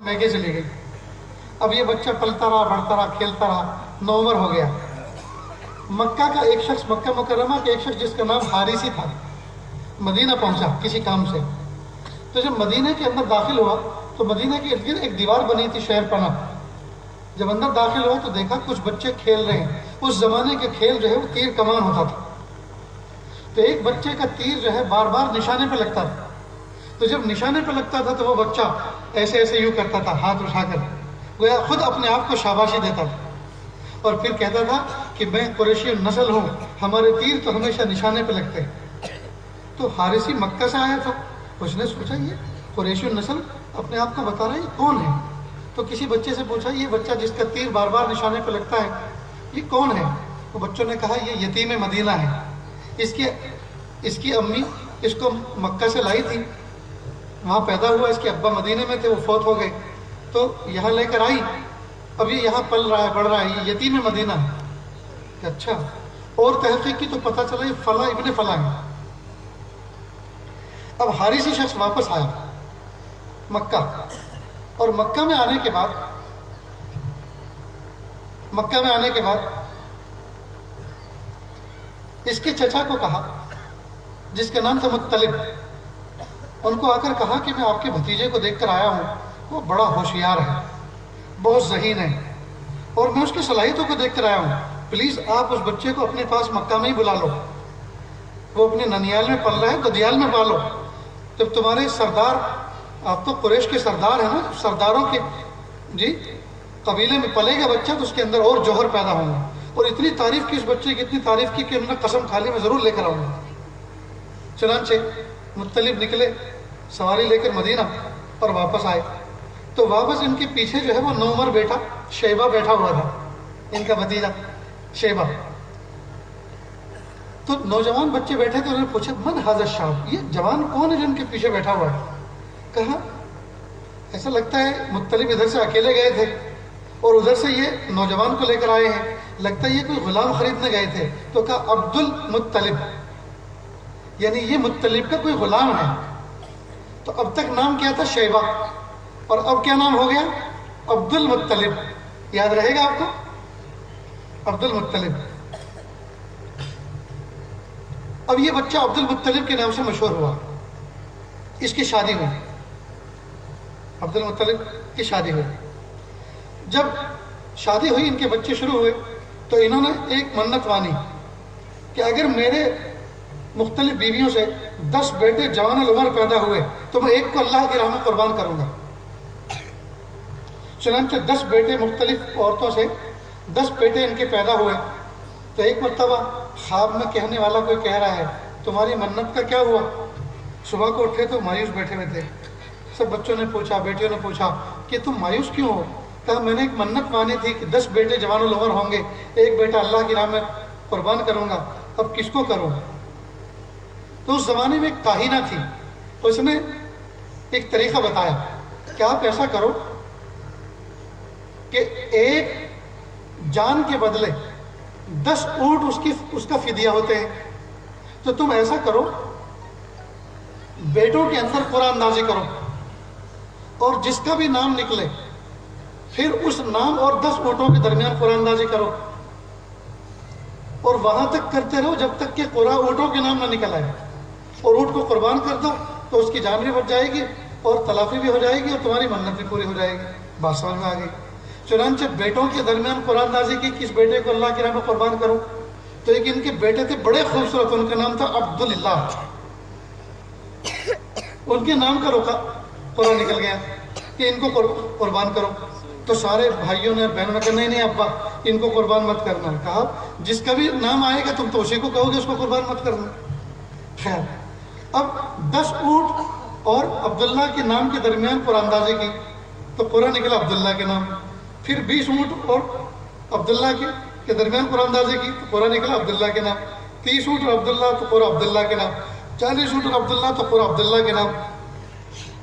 میکے چلی گئی۔ اب یہ بچہ پلتا رہا، بڑھتا رہا، کھیلتا رہا، 9 عمر ہو گیا۔ مکہ کا ایک شخص، مکہ مکرمہ کا ایک شخص جس کا نام حارثی تھا، مدینہ پہنچا کسی کام سے۔ تو جب مدینہ کے اندر داخل ہوا تو مدینہ کے ارد گرد ایک دیوار بنی تھی شہر پناہ۔ جب اندر داخل ہوا تو دیکھا کچھ بچے کھیل رہے ہیں۔ اس زمانے کے کھیل جو ہے وہ تیر کمان ہوتا تھا، تو ایک بچے کا تیر جو ہے بار بار نشانے پہ لگتا تھا۔ تو جب نشانے پہ لگتا تھا تو وہ بچہ ایسے ایسے یوں کرتا تھا ہاتھ اٹھا کر، گویا خود اپنے آپ کو شاباشی دیتا تھا، اور پھر کہتا تھا کہ میں قریشی نسل ہوں، ہمارے تیر تو ہمیشہ نشانے پہ لگتے ہیں۔ تو حارثی مکہ سے آیا تھا، اس نے سوچا یہ قریشی نسل اپنے آپ کو بتا رہا ہے، یہ کون ہے؟ تو کسی بچے سے پوچھا یہ بچہ جس کا تیر بار بار نشانے پہ لگتا ہے یہ کون ہے؟ تو بچوں نے کہا یہ یتیم مدینہ ہے، اس کی امی اس کو مکہ سے لائی تھی، وہاں پیدا ہوا، اس کے ابا مدینے میں تھے، وہ فوت ہو گئے، تو یہاں لے کر آئی، ابھی یہاں پل رہا ہے، بڑھ رہا ہے، یہ یتیم مدینہ ہے۔ کہ اچھا، اور تحقیق کی تو پتہ چلا یہ فلاں ابن فلاں ہے۔ اب حارثی شخص واپس آیا مکہ، اور مکہ میں آنے کے بعد اس کے چچا کو کہا، جس کا نام تھا مطلب، ان کو آ کر کہا کہ میں آپ کے بھتیجے کو دیکھ کر آیا ہوں، وہ بڑا ہوشیار ہے، بہت ذہین ہے، اور میں اس کی صلاحیتوں کو دیکھ کر آیا ہوں، پلیز آپ اس بچے کو اپنے پاس مکہ میں ہی بلا لو، وہ اپنے ننیال میں پل رہا ہے، ددیال میں پالو، جب تمہارے سردار، آپ تو قریش کے سردار ہیں نا، سرداروں کے جی قبیلے میں پلے گا بچہ تو اس کے اندر اور جوہر پیدا ہوں گا، اور اتنی تعریف کی اس بچے کی، اتنی تعریف کی کہ انہوں نے قسم کھا لی میں ضرور لے کر آؤں گا۔ چنانچہ مطلب نکلے سواری لے کر مدینہ اور واپس آئے، تو واپس ان کے پیچھے جو ہے وہ 9 عمر بیٹا شیبہ بیٹھا ہوا تھا، ان کا بھتیجا شیبہ۔ تو نوجوان بچے بیٹھے تھے، انہوں نے پوچھا من ھذا الشاب، یہ جوان کون ہے جو ان کے پیچھے بیٹھا ہوا ہے؟ کہا ایسا لگتا ہے مطلب ادھر سے اکیلے گئے تھے اور ادھر سے یہ نوجوان کو لے کر آئے ہیں، لگتا ہے یہ کوئی غلام خریدنے گئے تھے۔ تو کہا عبد المطلب، یعنی یہ مطلب کا کوئی غلام ہے۔ تو اب تک نام کیا تھا؟ شیبہ، اور اب کیا نام ہو گیا؟ عبد المطلب۔ یاد رہے گا آپ کو؟ عبد المطلب۔ اب یہ بچہ عبد المطلب کے نام سے مشہور ہوا، اس کی شادی ہوئی، عبد المطلب کی شادی ہوئی۔ جب شادی ہوئی، ان کے بچے شروع ہوئے، تو انہوں نے ایک منت مانی کہ اگر میرے مختلف بیویوں سے 10 بیٹے جوان العمر پیدا ہوئے تو میں ایک کو اللہ کی راہ میں قربان کروں گا۔ چنانچہ 10 بیٹے مختلف عورتوں سے 10 بیٹے ان کے پیدا ہوئے۔ تو ایک مرتبہ خواب میں کہنے والا کوئی کہہ رہا ہے تمہاری منت کا کیا ہوا؟ صبح کو اٹھے تو مایوس بیٹھے ہوئے تھے۔ سب بچوں نے پوچھا، بیٹیوں نے پوچھا کہ تم مایوس کیوں ہو؟ کہا میں نے ایک منت مانی تھی کہ 10 بیٹے جوان العمر ہوں گے، ایک بیٹا اللہ کی راہ میں قربان کروں گا، اب کس کو کروں؟ تو اس زمانے میں ایک کاہنہ تھی، اس نے ایک طریقہ بتایا کہ آپ ایسا کرو کہ ایک جان کے بدلے 10 اونٹ اس کا فدیہ ہوتے ہیں، تو تم ایسا کرو بیٹوں کے اندر قرآن اندازی کرو، اور جس کا بھی نام نکلے پھر اس نام اور 10 اونٹوں کے درمیان قرآن اندازی کرو، اور وہاں تک کرتے رہو جب تک کہ قرآن اونٹوں کے نام نہ نکل آئے، اور اونٹ کو قربان کر دو تو اس کی جان بھی بچ جائے گی اور تلافی بھی ہو جائے گی اور تمہاری منت بھی پوری ہو جائے گی۔ بات سمجھ میں آ گئی؟ چنانچہ بیٹوں کے درمیان قرآن اندازی کی، کس بیٹے کو اللہ کی راہ میں قربان کروں؟ تو ایک ان کے بیٹے تھے بڑے خوبصورت، ان کا نام تھا عبداللہ، ان کے نام کا روکا قرآن نکل گیا کہ ان کو قربان کرو۔ تو سارے بھائیوں نے بہنوں نے کہا نہیں نہیں ابا ان کو قربان مت کرنا۔ کہا جس کا بھی نام آئے گا تم تو اسی کو کہو گے، اس کو قربان مت کرنا۔ خیر، اب 10 اونٹ اور عبداللہ کے نام کے درمیان قرآن اندازی کی تو قرآن نکلا عبداللہ کے نام، پھر 20 اونٹ اور عبداللہ کے درمیان قرآن اندازی کی تو قرآن نکلا عبداللہ کے نام، 30 اونٹ اور عبداللہ تو قرآن عبداللہ کے نام، 40 اونٹ اور عبداللہ تو قرآن عبداللہ کے نام،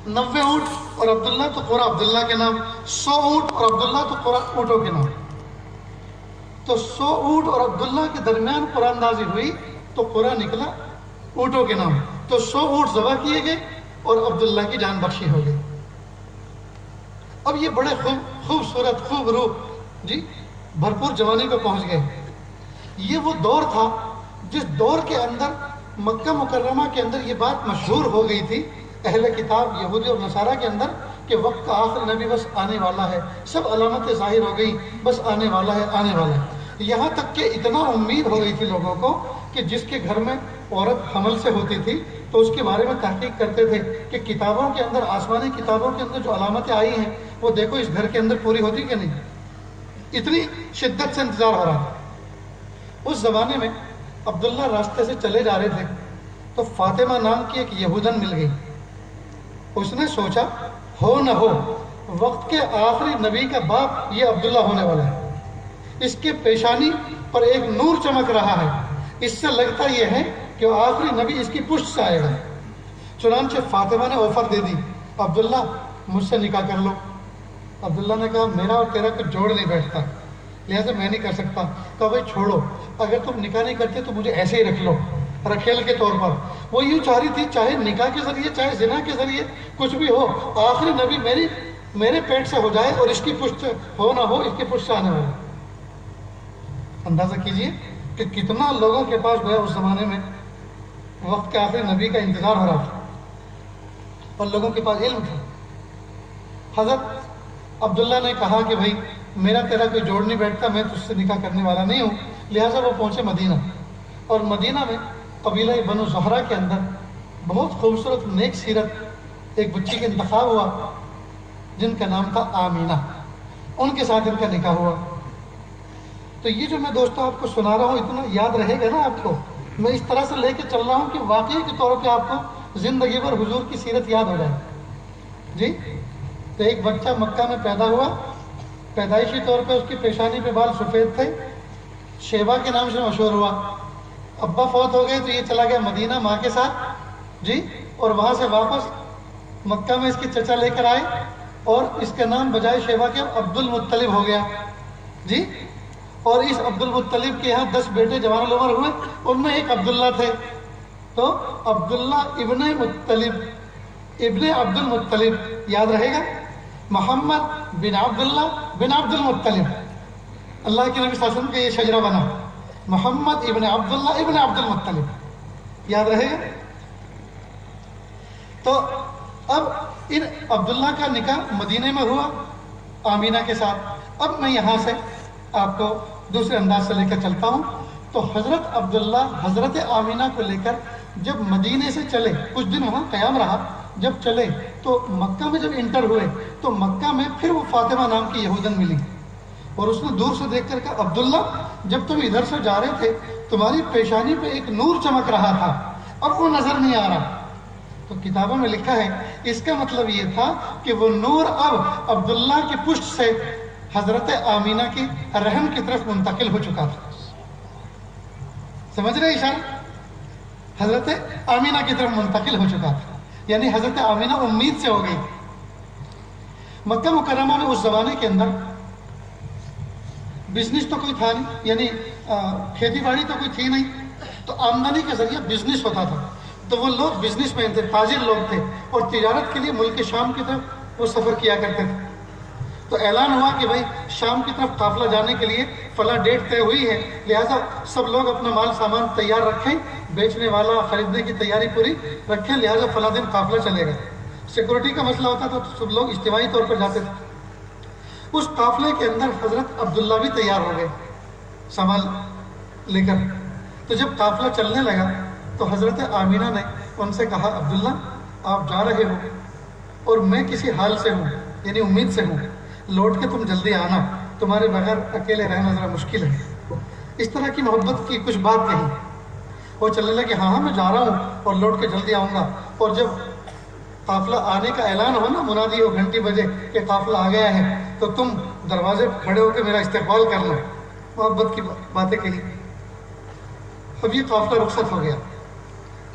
90 اونٹ اور عبداللہ تو قرآن عبداللہ کے نام، 100 اونٹ اور عبداللہ تو قرآن اونٹوں کے نام۔ تو 100 اونٹ اور عبداللہ کے درمیان قرآن اندازی ہوئی تو قرآن نکلا اونٹوں کے نام، تو 100 اونٹ ذبح کیے گئے اور عبداللہ کی جان بخشی ہو گئی۔ اب یہ بڑے خوبصورت خوب روح جی بھرپور جوانی پہ پہنچ گئے. یہ وہ دور تھا جس دور کے اندر مکہ مکرمہ کے اندر یہ بات مشہور ہو گئی تھی اہل کتاب یہودی اور نصارہ کے اندر کہ وقت کا آخری نبی بس آنے والا ہے. سب علامتیں ظاہر ہو گئی، بس آنے والا ہے آنے والا ہے. یہاں تک کہ اتنا امید ہو گئی تھی لوگوں کو کہ جس کے گھر میں عورت حمل سے ہوتی تھی تو اس کے بارے میں تحقیق کرتے تھے کہ کتابوں کے اندر، آسمانی کتابوں کے اندر جو علامتیں آئی ہیں وہ دیکھو اس گھر کے اندر پوری ہوتی کہ نہیں. اتنی شدت سے انتظار ہو رہا. اس زمانے میں عبداللہ راستے سے چلے جا رہے تھے تو فاطمہ نام کی ایک یہودن مل گئی. اس نے سوچا ہو نہ ہو وقت کے آخری نبی کا باپ یہ عبداللہ ہونے والا ہے. اس کے پیشانی پر ایک نور چمک رہا ہے، اس سے لگتا یہ ہے کہ وہ آخری نبی اس کی پشت سے آئے گا. چنانچہ فاطمہ نے آفر دے دی، عبداللہ مجھ سے نکاح کر لو. عبداللہ نے کہا میرا اور تیرا کچھ جوڑ نہیں بیٹھتا، لہٰذا میں نہیں کر سکتا. کہا بھائی چھوڑو، اگر تم نکاح نہیں کرتے تو مجھے ایسے ہی رکھ لو رکھیل کے طور پر. وہ یوں چاہ رہی تھی چاہے نکاح کے ذریعے چاہے زنا کے ذریعے کچھ بھی ہو، آخری نبی میرے پیٹ سے ہو جائے اور اس کی پشت ہو نہ ہو اس کی پشت سے آنے والا. اندازہ کیجئے کہ کتنا لوگوں کے پاس گیا اس زمانے میں وقت کے آخری نبی کا انتظار ہو رہا تھا اور لوگوں کے پاس علم تھا. حضرت عبداللہ نے کہا کہ بھائی میرا تیرا کوئی جوڑ نہیں بیٹھتا، میں تجھ سے نکاح کرنے والا نہیں ہوں. لہٰذا وہ پہنچے مدینہ، اور مدینہ میں قبیلہ بنو زہرہ کے اندر بہت خوبصورت نیک سیرت ایک بچی کا انتخاب ہوا جن کا نام تھا آمینہ. ان کے ساتھ ان کا نکاح ہوا. تو یہ جو میں دوستوں آپ کو سنا رہا ہوں اتنا یاد رہے گا نا آپ کو. میں اس طرح سے لے کے چل رہا ہوں کہ واقعی کے طور پہ آپ کو زندگی بھر حضور کی سیرت یاد ہو جائے جی. تو ایک بچہ مکہ میں پیدا ہوا، پیدائشی طور پہ اس کی پیشانی پہ بال سفید تھے، شیبہ کے نام سے مشہور ہوا. ابا فوت ہو گئے تو یہ چلا گیا مدینہ ماں کے ساتھ جی، اور وہاں سے واپس مکہ میں اس کے چچا لے کر آئے اور اس کا نام بجائے شیبہ کے عبد المطلب ہو گیا جی. اور اس عبد المطلب کے یہاں 10 بیٹے جوان العمر ہوئے، ان میں ایک عبداللہ تھے. تو عبداللہ ابن مطلب ابن عبد المطلب یاد رہے گا. محمد بن عبداللہ بن عبد المطلب، اللہ کے نبی صلی اللہ علیہ وسلم کا یہ شجرہ بنا، محمد ابن عبداللہ ابن عبد المطلب، یاد رہے گا. تو اب ان عبداللہ کا نکاح مدینے میں ہوا آمینہ کے ساتھ. اب میں یہاں سے آپ کو دوسرے انداز سے لے کر چلتا ہوں. تو حضرت عبداللہ حضرت آمینہ کو لے کر جب مدینے سے چلے، کچھ دن وہاں قیام رہا، جب چلے تو مکہ میں جب انٹر ہوئے تو مکہ میں پھر وہ فاطمہ نام کی یہودن ملی، اور اس نے دور سے دیکھ کر کہا عبداللہ جب تم ادھر سے جا رہے تھے تمہاری پیشانی پہ ایک نور چمک رہا تھا، اب وہ نظر نہیں آ رہا. تو کتابوں میں لکھا ہے اس کا مطلب یہ تھا کہ وہ نور اب عبداللہ کی پشت سے حضرت آمینہ کی رحم کی طرف منتقل ہو چکا تھا. سمجھ رہے اشارہ؟ حضرت آمینہ کی طرف منتقل ہو چکا تھا، یعنی حضرت آمینہ امید سے ہو گئی. مکہ مکرمہ میں اس زمانے کے اندر بزنس تو کوئی تھا نہیں، یعنی کھیتی باڑی تو کوئی تھی نہیں، تو آمدنی کے ذریعے بزنس ہوتا تھا. تو وہ لوگ بزنس مین تھے، تاجر لوگ تھے، اور تجارت کے لیے ملک شام کی طرف وہ سفر کیا کرتے تھے. تو اعلان ہوا کہ بھائی شام کی طرف قافلہ جانے کے لیے فلاں ڈیٹ طے ہوئی ہے، لہٰذا سب لوگ اپنا مال سامان تیار رکھیں، بیچنے والا خریدنے کی تیاری پوری رکھیں، لہٰذا فلاں دن قافلہ چلے گا. سیکورٹی کا مسئلہ ہوتا تھا تو سب لوگ اجتماعی طور پر جاتے تھے. اس قافلے کے اندر حضرت عبداللہ بھی تیار ہو گئے سامان لے کر. تو جب قافلہ چلنے لگا تو حضرت آمینہ نے ان سے کہا عبداللہ آپ جا رہے ہو اور میں کسی حال سے ہوں، یعنی امید سے ہوں، لوٹ کے تم جلدی آنا، تمہارے بغیر اکیلے رہنا ذرا مشکل ہے. اس طرح کی محبت کی کچھ بات کہی. وہ چلنے لگے ہاں میں جا رہا ہوں اور لوٹ کے جلدی آؤں گا. اور جب قافلہ آنے کا اعلان ہو نا، منادی ہو گھنٹی بجے کہ قافلہ آ گیا ہے، تو تم دروازے پہ کھڑے ہو کے میرا استقبال کرنا. محبت کی باتیں کہی. اب یہ قافلہ رخصت ہو گیا.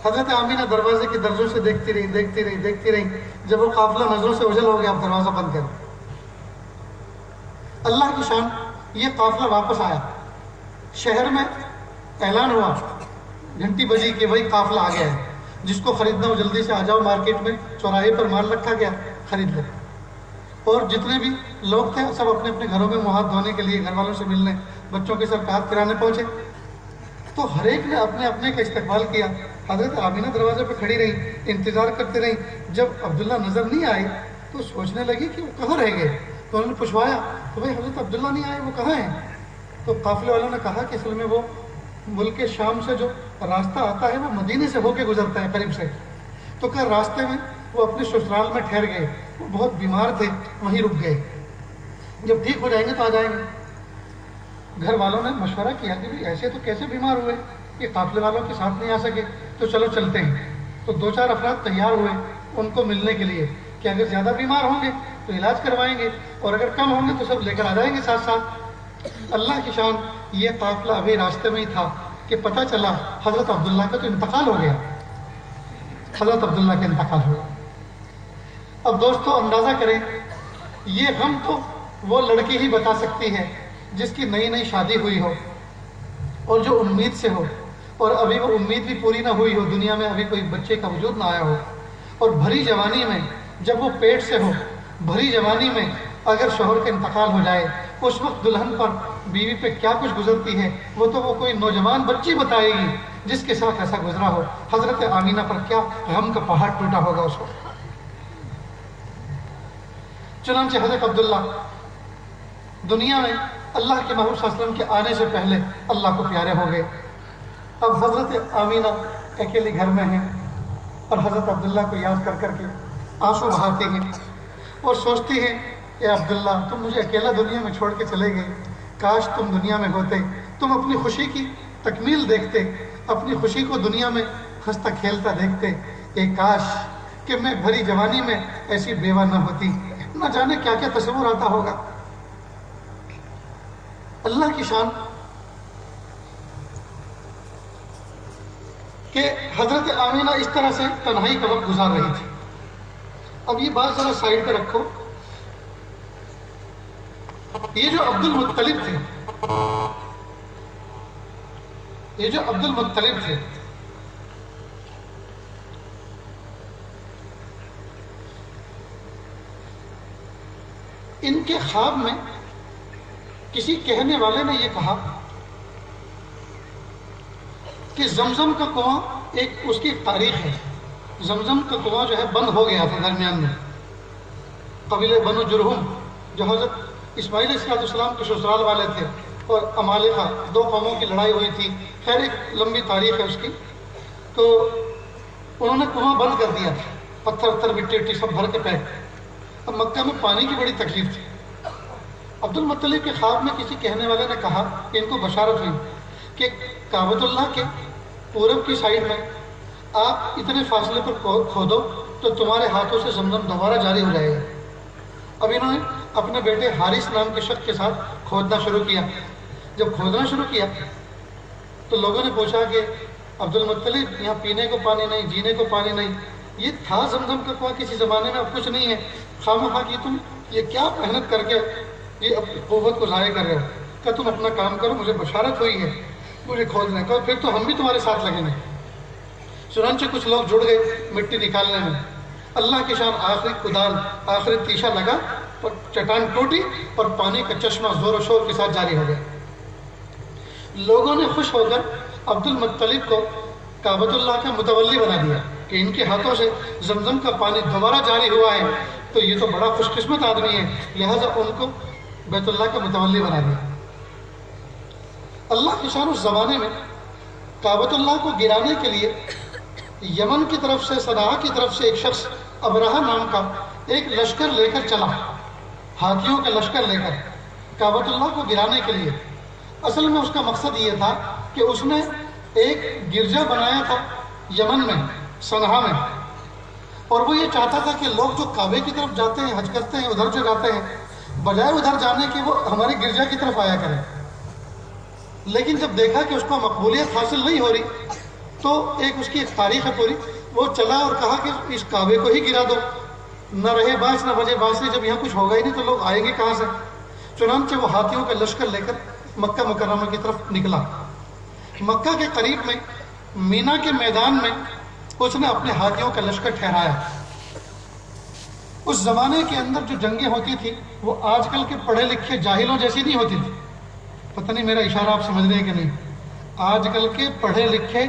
حضرت آمینہ دروازے کی درجوں سے دیکھتی رہی. جب وہ قافلہ نظروں سے اوجھل ہو گیا اب دروازہ بند کر. اللہ کی شان، یہ قافلہ واپس آیا. شہر میں اعلان ہوا، گھنٹی بجی کہ بھائی قافلہ آ گیا ہے، جس کو خریدنا ہو جلدی سے آ جاؤ، مارکیٹ میں چوراہے پر مال رکھا گیا، خرید لو. اور جتنے بھی لوگ تھے سب اپنے اپنے گھروں میں منہ ہاتھ دھونے کے لیے گھر والوں سے ملنے، بچوں کے سر پہ ہاتھ پھرانے پہنچے، تو ہر ایک نے اپنے اپنے کا استقبال کیا۔ حضرت آمینہ دروازے پہ کھڑی رہی، انتظار کرتے رہی۔ جب عبداللہ نظر نہیں آئے تو سوچنے لگی کہ وہ کہاں رہ گئے، تو انہوں نے پوچھوایا تو بھائی حضرت عبداللہ نہیں آئے، وہ کہاں ہیں؟ تو قافلے والوں نے کہا کہ اصل میں وہ ملک شام سے جو راستہ آتا ہے وہ مدینے سے ہو کے گزرتا ہے قریب سے، تو کل راستے میں وہ اپنے سسرال میں ٹھہر گئے، وہ بہت بیمار تھے، وہیں رک گئے، جب ٹھیک ہو جائیں گے تو آ جائیں گے۔ گھر والوں نے مشورہ کیا کہ بھی ایسے تو کیسے بیمار ہوئے، یہ قافلے والوں کے ساتھ نہیں آ سکے، تو چلو چلتے ہیں۔ تو 2-4 افراد تیار ہوئے ان کو ملنے کے لیے کہ اگر زیادہ بیمار ہوں گے تو علاج کروائیں گے، اور اگر کم ہوں گے تو سب لے کر آ جائیں گے ساتھ ساتھ۔ اللہ کی شان، یہ قافلہ ابھی راستے میں ہی تھا کہ پتہ چلا حضرت عبداللہ کا تو انتقال ہو گیا، حضرت عبداللہ کا انتقال ہو گیا۔ اب دوستو اندازہ کریں، یہ غم تو وہ لڑکی ہی بتا سکتی ہے جس کی نئی نئی شادی ہوئی ہو اور جو امید سے ہو، اور ابھی وہ امید بھی پوری نہ ہوئی ہو، دنیا میں ابھی کوئی بچے کا وجود نہ آیا ہو، اور بھری جوانی میں جب وہ پیٹ سے ہو، بھری جوانی میں اگر شوہر کا انتقال ہو جائے، اس وقت دلہن پر بیوی پہ کیا کچھ گزرتی ہے وہ تو وہ کوئی نوجوان بچی بتائے گی جس کے ساتھ ایسا گزرا ہو۔ حضرت آمینہ پر کیا غم کا پہاڑ ٹوٹا ہوگا اس وقت۔ چنانچہ حضرت عبداللہ دنیا میں اللہ کے محبوب صلی اللہ علیہ وسلم کے آنے سے پہلے اللہ کو پیارے ہو گئے۔ اب حضرت آمینہ اکیلی گھر میں ہیں اور حضرت عبداللہ کو یاد کر کر کے آنسو بہاتی ہیں اور سوچتی ہیں کہ عبداللہ تم مجھے اکیلا دنیا میں چھوڑ کے چلے گئے، کاش تم دنیا میں ہوتے، تم اپنی خوشی کی تکمیل دیکھتے، اپنی خوشی کو دنیا میں ہنستا کھیلتا دیکھتے، کہ کاش کہ میں بھری جوانی میں ایسی بیوہ نہ ہوتی، نہ جانے کیا کیا تصور آتا ہوگا۔ اللہ کی شان کہ حضرت آمینہ اس طرح سے تنہائی کا وقت گزار رہی تھی۔ اب یہ بات ذرا سائڈ پہ رکھو، یہ جو عبد المطلب تھے، یہ جو عبد المطلب تھے، ان کے خواب میں کسی کہنے والے نے یہ کہا کہ زمزم کا کنواں ایک اس کی تاریخ ہے، زمزم کا کنواں جو ہے بند ہو گیا تھا درمیان میں۔ قبیلہ بنو جرہم جو حضرت اسماعیل علیہ السلام کے سسرال والے تھے، اور عمالقہ، 2 قوموں کی لڑائی ہوئی تھی، خیر ایک لمبی تاریخ ہے اس کی، تو انہوں نے کنواں بند کر دیا تھا، پتھر مٹی وٹی سب بھر کے پیک۔ اب مکہ میں پانی کی بڑی تکلیف تھی۔ عبد المطلب کے خواب میں کسی کہنے والے نے کہا کہ ان کو بشارت ہوئی کہ کعبۃ اللہ کے پورب کی سائڈ میں آپ اتنے فاصلے پر کھودو تو تمہارے ہاتھوں سے زمزم دوبارہ جاری ہو جائے گا۔ اب انہوں نے اپنے بیٹے حارث نام کے شخص کے ساتھ کھودنا شروع کیا۔ جب کھودنا شروع کیا تو لوگوں نے پوچھا کہ عبد المطلب یہاں پینے کو پانی نہیں، جینے کو پانی نہیں، یہ تھا زمزم کا کنواں کسی زمانے میں، اب کچھ نہیں ہے، خواہ کی تم یہ کیا محنت کر کے یہ اپنی قوت کو ضائع کر رہے ہو، کہ تم اپنا کام کرو، مجھے بشارت ہوئی ہے مجھے کھودنے کا، پھر تو ہم بھی تمہارے ساتھ لگیں گے۔ چنانچہ کچھ لوگ جڑ گئے مٹی نکالنے میں۔ اللہ کی شان، آخری کدال، آخری تیشہ لگا اور چٹان ٹوٹی اور پانی کا چشمہ زور و شور کے ساتھ جاری ہو گیا۔ لوگوں نے خوش ہو کر عبد المطلب کو کعبۃ اللہ کا متولی بنا دیا کہ ان کے ہاتھوں سے زمزم کا پانی دوبارہ جاری ہوا ہے تو یہ تو بڑا خوش قسمت آدمی ہے، لہٰذا ان کو بیت اللہ کا متولی بنا دیا۔ اللہ کی شان، اس زمانے میں کعبۃ اللہ کو گرانے کے لیے یمن کی طرف سے، صنعاء کی طرف سے ایک شخص ابرہہ نام کا ایک لشکر لے کر چلا، ہاتھیوں کا لشکر لے کر کعبۃ اللہ کو گرانے کے لیے۔ اصل میں اس کا مقصد یہ تھا کہ اس نے ایک گرجا بنایا تھا یمن میں، صنعاء میں، اور وہ یہ چاہتا تھا کہ لوگ جو کعبے کی طرف جاتے ہیں، حج کرتے ہیں، ادھر جو جاتے ہیں، بجائے ادھر جانے کے وہ ہماری گرجا کی طرف آیا کریں۔ لیکن جب دیکھا کہ اس کو مقبولیت حاصل نہیں ہو رہی تو ایک اس کی ایک تاریخ ہے پوری، وہ چلا اور کہا کہ اس کعبے کو ہی گرا دو، نہ رہے باس نہ بجے بانسری، جب یہاں کچھ ہوگا ہی نہیں تو لوگ آئیں گے کہاں سے۔ چنانچہ وہ ہاتھیوں کا لشکر لے کر مکہ مکرمہ کی طرف نکلا۔ مکہ کے قریب میں مینا کے میدان میں اس نے اپنے ہاتھیوں کا لشکر ٹھہرایا۔ اس زمانے کے اندر جو جنگیں ہوتی تھی وہ آج کل کے پڑھے لکھے جاہلوں جیسی نہیں ہوتی تھی. پتہ نہیں میرا اشارہ آپ سمجھ رہے ہیں کہ نہیں. آج کل کے پڑھے لکھے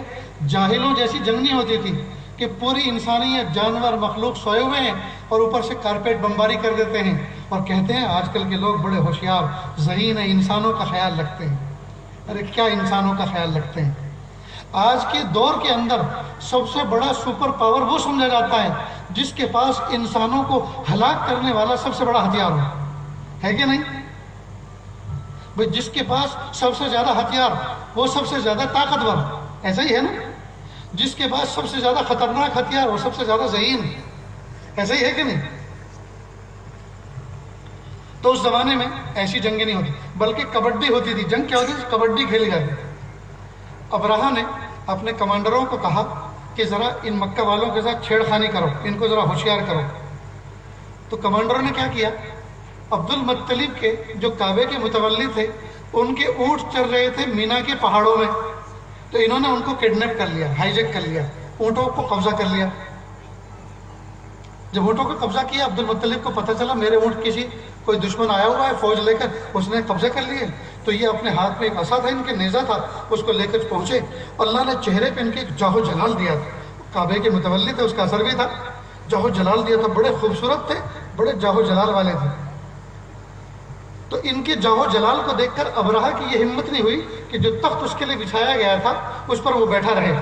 جاہلوں جیسی جنگ نہیں ہوتی تھی کہ پوری انسانیت جانور مخلوق سوئے ہوئے ہیں اور اوپر سے کارپیٹ بمباری کر دیتے ہیں اور کہتے ہیں آج کل کے لوگ بڑے ہوشیار ذہین ہیں، انسانوں کا خیال رکھتے ہیں. ارے کیا انسانوں کا خیال رکھتے ہیں؟ آج کے دور کے اندر سب سے بڑا سپر پاور وہ سمجھا جاتا ہے جس کے پاس انسانوں کو ہلاک کرنے والا سب سے بڑا ہتھیار ہو. ہے کہ نہیں بھئی؟ جس کے پاس سب سے زیادہ ہتھیار وہ سب سے زیادہ طاقتور. ایسا ہی ہے نا؟ جس کے پاس سب سے زیادہ خطرناک ہتھیار وہ سب سے زیادہ ذہین. ایسا ہی ہے کہ نہیں؟ تو اس زمانے میں ایسی جنگیں نہیں ہوتی بلکہ کبڈی ہوتی تھی. جنگ کیا ہوتی تھی؟ کبڈی کھیلی جاتی تھی. ابرہہ نے اپنے کمانڈروں کو کہا کہ ذرا ان مکہ والوں کے ساتھ چھیڑ خانی کرو، ان کو ذرا ہوشیار کرو. تو کمانڈروں نے کیا کیا؟ عبد المطلب کے جو کعبے کے متولی تھے ان کے اونٹ چل رہے تھے مینا کے پہاڑوں میں، تو انہوں نے ان کو کڈنیپ کر لیا، ہائی جیک کر لیا، اونٹوں کو قبضہ کر لیا. جب اونٹوں کو قبضہ کیا عبد المطلب کو پتہ چلا میرے اونٹ کسی کوئی دشمن آیا ہوا ہے فوج لے کر اس نے قبضے کر لیے. تو یہ اپنے ہاتھ میں ایک عصا تھا، ان کے نیزہ تھا، اس کو لے کر پہنچے. اللہ نے چہرے پہ ان کے ایک جاہ و جلال دیا تھا. کعبے کے متولی تھے، اس کا اثر بھی تھا. جاہ و جلال دیا تھا، بڑے خوبصورت تھے، بڑے جاہ و جلال والے تھے. تو ان کے جاہ و جلال کو دیکھ کر ابرہہ کی یہ ہمت نہیں ہوئی کہ جو تخت اس کے لیے بچھایا گیا تھا اس پر وہ بیٹھا رہے.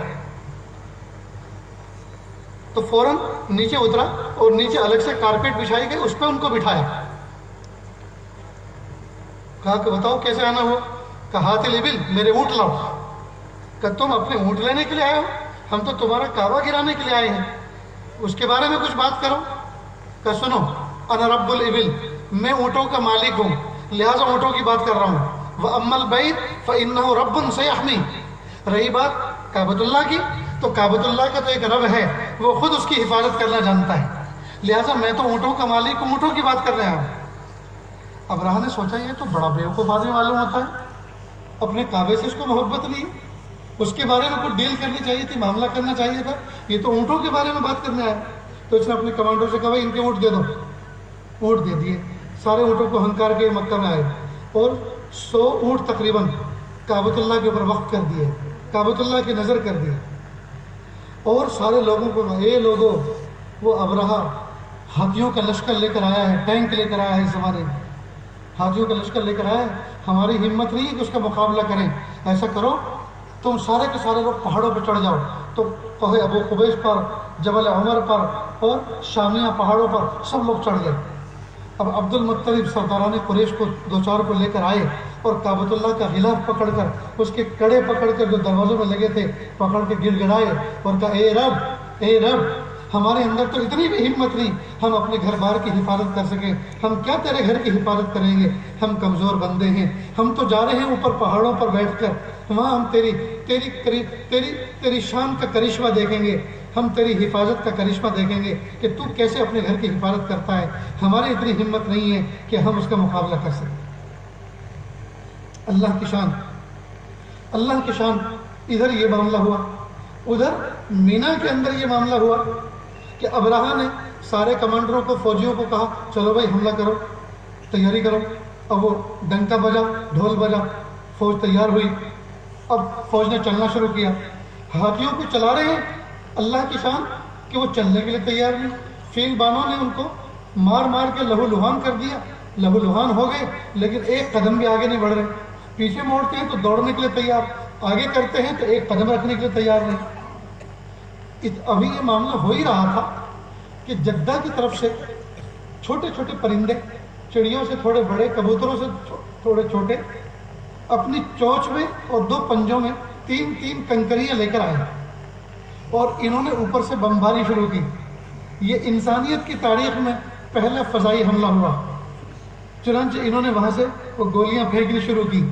تو فوراً نیچے اترا اور نیچے الگ سے کارپیٹ بچھائی گئی، اس پہ ان کو بٹھایا. کہا کہ بتاؤ کیسے آنا ہوا؟ کہا ہاتھ الابل، میرے اونٹ لاؤ. کہ تم اپنے اونٹ لینے کے لیے آئے ہو؟ ہم تو تمہارا کعبہ گرانے کے لیے آئے ہیں. اس کے بارے میں کچھ بات کرو. کہ سنو، انا رب الابل، میں اونٹوں کا مالک ہوں لہٰذا اونٹوں کی بات کر رہا ہوں. وَأَمَّا الْبَيْتُ فَإِنَّهُ رَبٌّ سَيَحْمِيهِ. رہی بات کعبۃ اللہ کی، تو کعبۃ اللہ کا تو ایک رب ہے، وہ خود اس کی حفاظت کرنا جانتا ہے، لہٰذا میں تو اونٹوں کا مالک ہوں، اونٹوں کی بات کر رہا ہوں. ابرہہ نے سوچا یہ تو بڑا بیوقوف آدمی معلوم ہوتا ہے، اپنے کعبے سے اس کو محبت نہیں، اس کے بارے میں کچھ ڈیل کرنی چاہیے تھی، معاملہ کرنا چاہیے تھا، یہ تو اونٹوں کے بارے میں بات کرنے آیا. تو اس نے اپنے کمانڈر سے کہا بھائی ان کے اونٹ دے دو. اونٹ دے دیے. سارے اونٹوں کو ہنکار کے مکہ میں آئے اور 100 اونٹ تقریباً کعبۃ اللہ کے اوپر وقف کر دیے، کعبۃ اللہ کی نظر کر دیے. اور سارے لوگوں کو اے لوگوں، وہ ابرہہ ہاتھیوں کا لشکر لے کر آیا ہے، ٹینک لے کر آیا ہے، اس زمانے میں ہاتھیوں کا لشکر لے کر آیا ہے. ہماری ہمت نہیں ہے کہ اس کا مقابلہ کریں. ایسا کرو تم سارے کے سارے لوگ پہاڑوں پہ چڑھ جاؤ. تو کوہ ابو قبیس پر، جبل عمر پر اور شامیہ پہاڑوں پر سب لوگ چڑھ گئے. اب عبد المطلب سرداران قریش کو دو چار کو لے کر آئے اور کعبۃ اللہ کا غلاف پکڑ کر، اس کے کڑے پکڑ کر جو دروازوں میں لگے تھے پکڑ کے گڑ گڑائے اور کہا اے رب، اے رب، ہمارے اندر تو اتنی بھی ہمت نہیں ہم اپنے گھر بار کی حفاظت کر سکیں. ہم کیا تیرے گھر کی حفاظت کریں گے؟ ہم کمزور بندے ہیں. ہم تو جا رہے ہیں اوپر پہاڑوں پر بیٹھ کر، وہاں ہم تیری شان کا کرشمہ دیکھیں گے، ہم تیری حفاظت کا کرشمہ دیکھیں گے کہ تو کیسے اپنے گھر کی حفاظت کرتا ہے. ہماری اتنی ہمت نہیں ہے کہ ہم اس کا مقابلہ کر سکیں. اللہ کی شان، اللہ کی شان. ادھر یہ معاملہ ہوا، ادھر مینا کے اندر یہ معاملہ ہوا کہ ابرہہ نے سارے کمانڈروں کو، فوجیوں کو کہا چلو بھائی حملہ کرو، تیاری کرو. اب وہ ڈنکا بجا، ڈھول بجا، فوج تیار ہوئی. اب فوج نے چلنا شروع کیا. ہاتھیوں کو چلا رہے ہیں، اللہ کی شان کہ وہ چلنے کے لیے تیار نہیں. فیل بانوں نے ان کو مار مار کے لہو لہان کر دیا. لہو لہان ہو گئے لیکن ایک قدم بھی آگے نہیں بڑھ رہے. پیچھے موڑتے ہیں تو دوڑنے کے لیے تیار، آگے کرتے ہیں تو ایک قدم رکھنے کے لیے تیار نہیں. ابھی یہ معاملہ ہو ہی رہا تھا کہ جدہ کی طرف سے چھوٹے چھوٹے پرندے، چڑیوں سے تھوڑے بڑے، کبوتروں سے تھوڑے چھوٹے، اپنی چونچ میں اور 2 پنجوں میں 3 کنکریاں لے کر آئے اور انہوں نے اوپر سے بمباری شروع کی. یہ انسانیت کی تاریخ میں پہلا فضائی حملہ ہوا. چنانچہ انہوں نے وہاں سے وہ گولیاں پھینکنی شروع کی،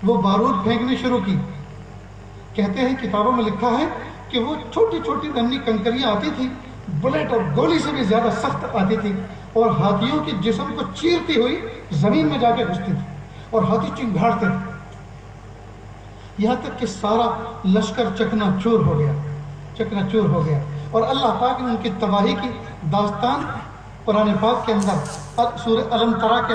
وہ بارود پھینکنی شروع کی. کہتے ہیں کتابوں میں لکھا ہے کہ وہ چھوٹی چھوٹی ننھی کنکریاں آتی تھی، بلیٹ اور گولی سے بھی زیادہ سخت آتی تھی اور ہاتھیوں کے جسم کو چیرتی ہوئی زمین میں جا کے گھستی تھی اور ہاتھی چنگھاڑتے تھے، یہاں تک کہ سارا لشکر چکنا چور ہو گیا، چکنا چور ہو گیا. اور اللہ پاک نے ان کی تباہی کی داستان قرآن پاک کے اندر سورہ الم ترا کے